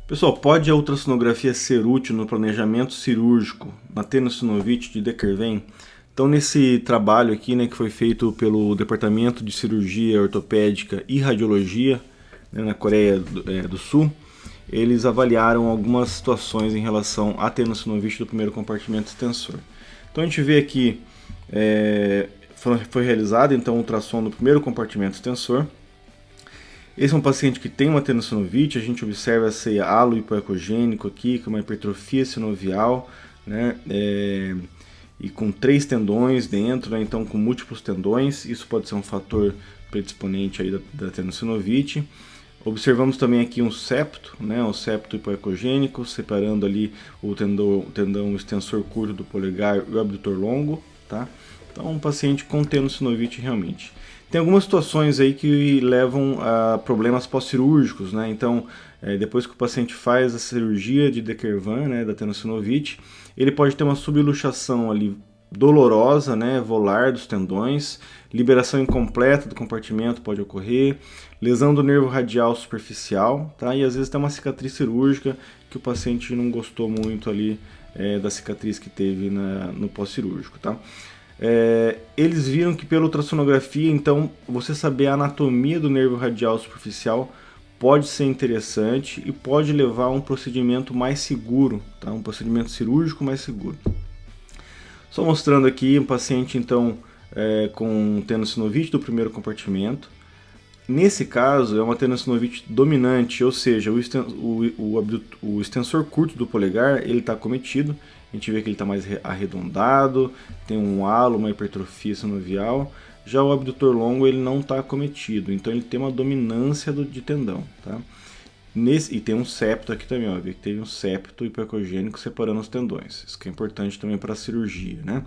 Pessoal, pode a ultrassonografia ser útil no planejamento cirúrgico na tenossinovite de Dequervain? Então, nesse trabalho aqui, né, que foi feito pelo Departamento de Cirurgia Ortopédica e Radiologia, né, na Coreia do Sul, eles avaliaram algumas situações em relação à tenossinovite do primeiro compartimento extensor. Então, a gente vê aqui, foi realizado então um ultrassom do primeiro compartimento extensor. Esse é um paciente que tem uma tenossinovite, a gente observa esse halo hipoecogênico aqui, com uma hipertrofia sinovial, né, e com 3 tendões dentro, né, então com múltiplos tendões, isso pode ser um fator predisponente aí da tenossinovite. Observamos também aqui um septo, né, um septo hipoecogênico, separando ali o tendão extensor curto do polegar e o abdutor longo, tá? Então, um paciente com tenossinovite realmente. Tem algumas situações aí que levam a problemas pós-cirúrgicos, né? Então, depois que o paciente faz a cirurgia de Dequervain, né, da tenossinovite, ele pode ter uma subluxação ali dolorosa, né, volar dos tendões, liberação incompleta do compartimento pode ocorrer, lesão do nervo radial superficial, tá? E às vezes tem uma cicatriz cirúrgica que o paciente não gostou muito ali da cicatriz que teve no pós-cirúrgico, tá? Eles viram que pela ultrassonografia, então, você saber a anatomia do nervo radial superficial pode ser interessante e pode levar a um procedimento mais seguro, tá? Um procedimento cirúrgico mais seguro. Só mostrando aqui um paciente, então, com tenossinovite do primeiro compartimento. Nesse caso, é uma tenossinovite dominante, ou seja, o extensor curto do polegar ele está acometido. A gente vê que ele está mais arredondado, tem um halo, uma hipertrofia sinovial. Já o abdutor longo ele não está acometido, então ele tem uma dominância de tendão, tá? E tem um septo aqui também, ó, que teve um septo hipoecogênico separando os tendões. Isso que é importante também para a cirurgia, né?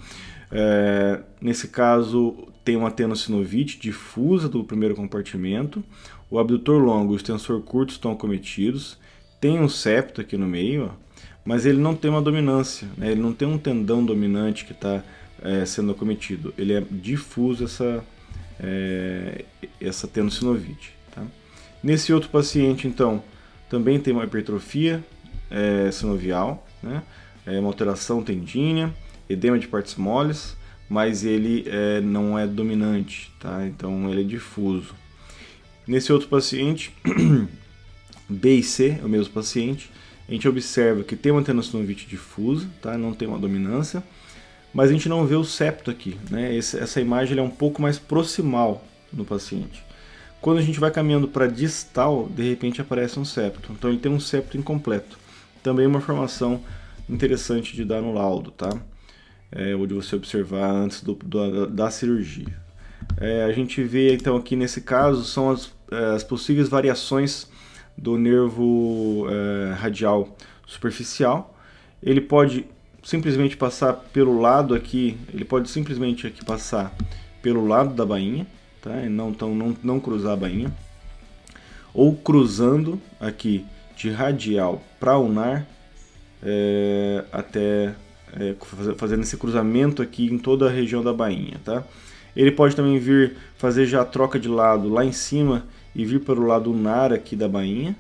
Nesse caso, tem uma tenossinovite difusa do primeiro compartimento. O abdutor longo e o extensor curto estão acometidos. Tem um septo aqui no meio, ó, mas ele não tem uma dominância, né? Ele não tem um tendão dominante que está sendo acometido. Ele é difuso essa tenossinovite, tá? Nesse outro paciente, então, também tem uma hipertrofia sinovial, né? Uma alteração tendínea, edema de partes moles, mas ele não é dominante, tá? Então ele é difuso. Nesse outro paciente, B e C, é o mesmo paciente, a gente observa que tem uma tenossinovite difusa, tá? Não tem uma dominância, mas a gente não vê o septo aqui, né? Essa imagem é um pouco mais proximal no paciente. Quando a gente vai caminhando para distal, de repente aparece um septo. Então ele tem um septo incompleto. Também uma informação interessante de dar no laudo, tá? Ou de você observar antes da cirurgia. A gente vê então aqui nesse caso são as possíveis variações do nervo radial superficial. Ele pode simplesmente passar pelo lado aqui, ele pode simplesmente aqui passar pelo lado da bainha, tá? Não cruzar a bainha, ou cruzando aqui de radial para ulnar, até fazendo esse cruzamento aqui em toda a região da bainha, tá? Ele pode também vir fazer já a troca de lado lá em cima e vir para o lado ulnar aqui da bainha,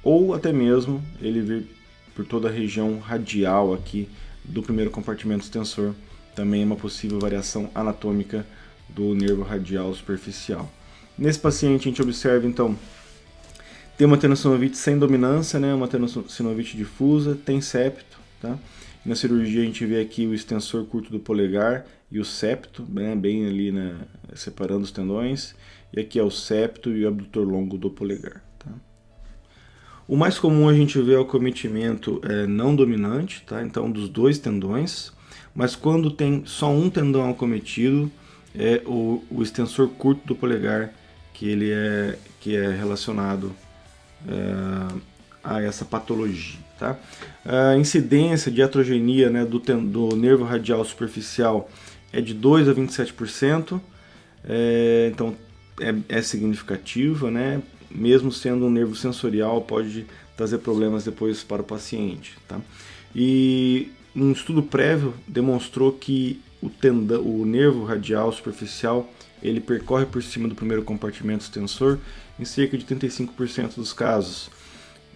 ou até mesmo ele vir por toda a região radial aqui do primeiro compartimento extensor. Também é uma possível variação anatômica do nervo radial superficial. Nesse paciente a gente observa então tem uma tenossinovite sem dominância, né, uma tenossinovite difusa, tem septo, tá? Na cirurgia a gente vê aqui o extensor curto do polegar e o septo, né, bem ali, né, separando os tendões, e aqui é o septo e o abdutor longo do polegar, tá? O mais comum a gente vê é o acometimento não dominante, tá? Então dos 2 tendões, mas quando tem só um tendão acometido, é o extensor curto do polegar que é relacionado a essa patologia, tá? A incidência de atrogenia, né, do nervo radial superficial é de 2 a 27%, então é significativa, né? Mesmo sendo um nervo sensorial, pode trazer problemas depois para o paciente, tá? E um estudo prévio demonstrou que o nervo radial superficial ele percorre por cima do primeiro compartimento extensor em cerca de 35% dos casos.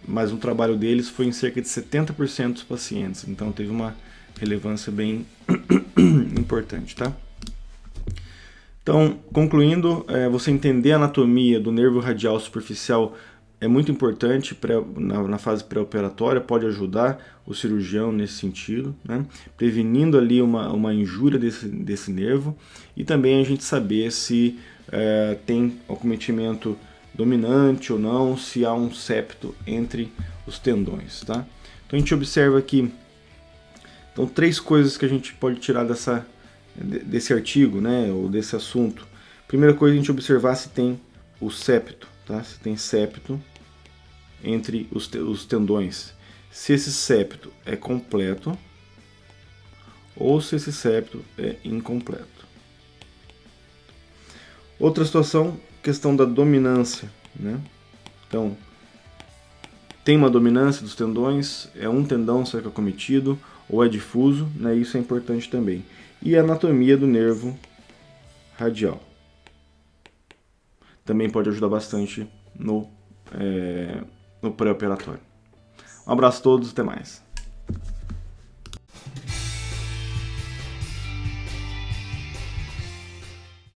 mas o trabalho deles foi em cerca de 70% dos pacientes, então teve uma relevância bem importante, tá? Então, concluindo, você entender a anatomia do nervo radial superficial é muito importante na fase pré-operatória, pode ajudar o cirurgião nesse sentido, né? Prevenindo ali uma injúria desse nervo, e também a gente saber se tem acometimento dominante ou não, se há um septo entre os tendões, tá? Então a gente observa aqui, então, 3 coisas que a gente pode tirar desse artigo, né, ou desse assunto. Primeira coisa, a gente observar se tem o septo, tá? Se tem septo entre os tendões. Se esse septo é completo ou se esse septo é incompleto. Outra situação, questão da dominância, né? Então, tem uma dominância dos tendões, é um tendão só que é acometido ou é difuso, né? Isso é importante também. E a anatomia do nervo radial também pode ajudar bastante no pré-operatório. Um abraço a todos, até mais.